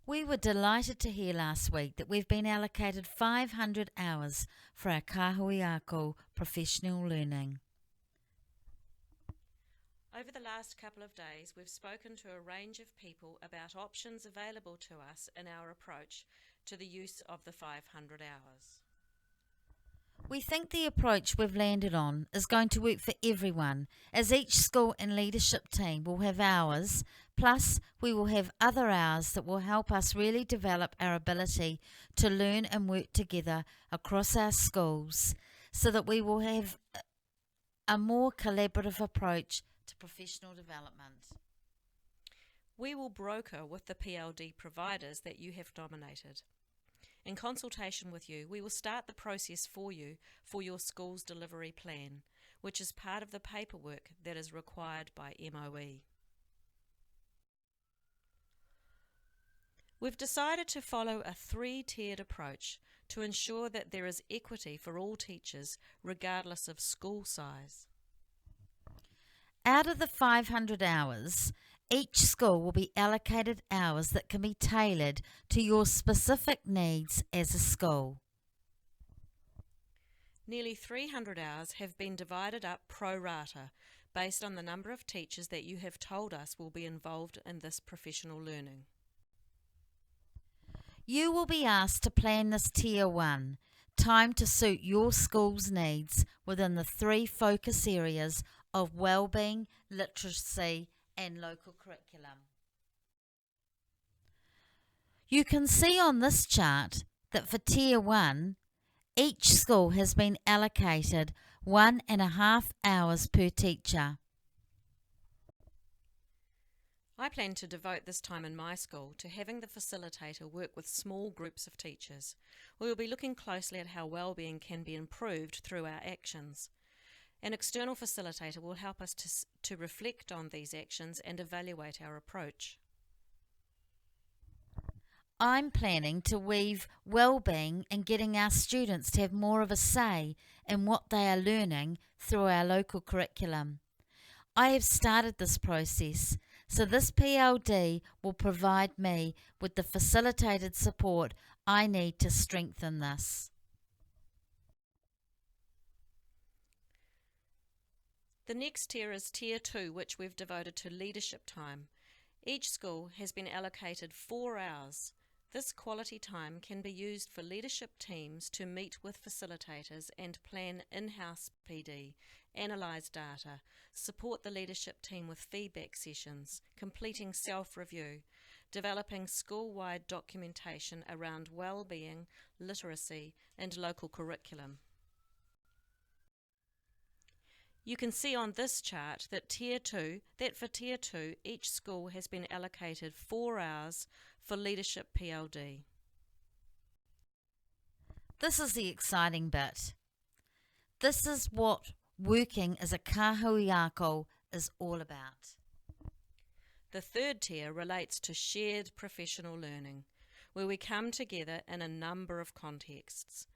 We were delighted to hear last week that we've been allocated 500 hours for our Kāhui professional learning. Over the last couple of days, we've spoken to a range of people about options available to us in our approach to the use of the 500 hours. We think the approach we've landed on is going to work for everyone, as each school and leadership team will have hours, plus we will have other hours that will help us really develop our ability to learn and work together across our schools so that we will have a more collaborative approach to professional development. We will broker with the PLD providers that you have nominated. In consultation with you, we will start the process for you for your school's delivery plan, which is part of the paperwork that is required by MOE. We've decided to follow a 3-tiered approach to ensure that there is equity for all teachers, regardless of school size. Out of the 500 hours, each school will be allocated hours that can be tailored to your specific needs as a school. Nearly 300 hours have been divided up pro rata based on the number of teachers that you have told us will be involved in this professional learning. You will be asked to plan this Tier 1, time to suit your school's needs within the 3 focus areas of wellbeing, literacy and local curriculum. You can see on this chart that for Tier 1, each school has been allocated 1.5 hours per teacher. I plan to devote this time in my school to having the facilitator work with small groups of teachers. We will be looking closely at how wellbeing can be improved through our actions. An external facilitator will help us to reflect on these actions and evaluate our approach. I'm planning to weave wellbeing and getting our students to have more of a say in what they are learning through our local curriculum. I have started this process, so this PLD will provide me with the facilitated support I need to strengthen this. The next tier is Tier 2, which we've devoted to leadership time. Each school has been allocated 4 hours. This quality time can be used for leadership teams to meet with facilitators and plan in-house PD, analyse data, support the leadership team with feedback sessions, completing self-review, developing school-wide documentation around well-being, literacy and local curriculum. You can see on this chart that for Tier 2, each school has been allocated 4 hours for leadership PLD. This is the exciting bit. This is what working as a Kāhui is all about. The third tier relates to shared professional learning, where we come together in a number of contexts.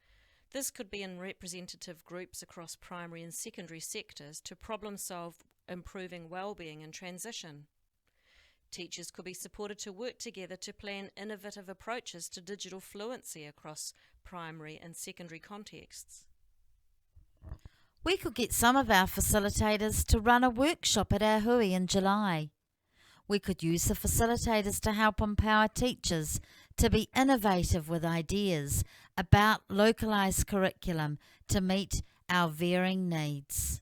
This could be in representative groups across primary and secondary sectors to problem solve improving wellbeing and transition. Teachers could be supported to work together to plan innovative approaches to digital fluency across primary and secondary contexts. We could get some of our facilitators to run a workshop at our hui in July. We could use the facilitators to help empower teachers to be innovative with ideas about localised curriculum to meet our varying needs.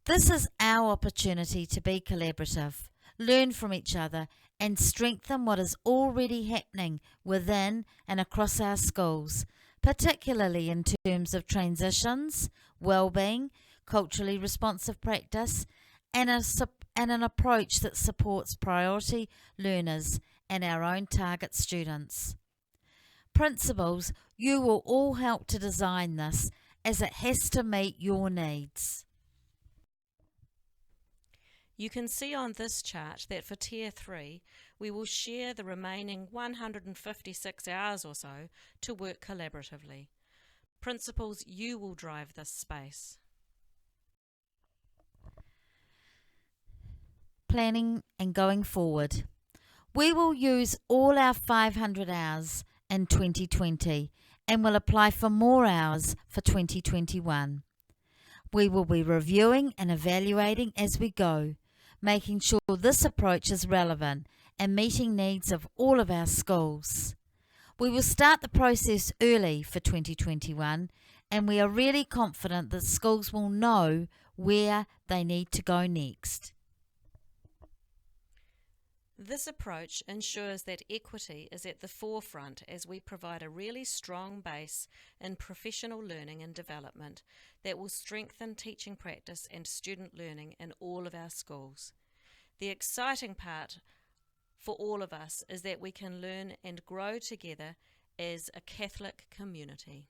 This is our opportunity to be collaborative, learn from each other and strengthen what is already happening within and across our schools, particularly in terms of transitions, wellbeing, culturally responsive practice and an approach that supports priority learners and our own target students. Principals, you will all help to design this as it has to meet your needs. You can see on this chart that for Tier 3, we will share the remaining 156 hours or so to work collaboratively. Principals, you will drive this space. Planning and going forward. We will use all our 500 hours in 2020 and will apply for more hours for 2021. We will be reviewing and evaluating as we go, making sure this approach is relevant and meeting needs of all of our schools. We will start the process early for 2021, and we are really confident that schools will know where they need to go next. This approach ensures that equity is at the forefront as we provide a really strong base in professional learning and development that will strengthen teaching practice and student learning in all of our schools. The exciting part for all of us is that we can learn and grow together as a Catholic community.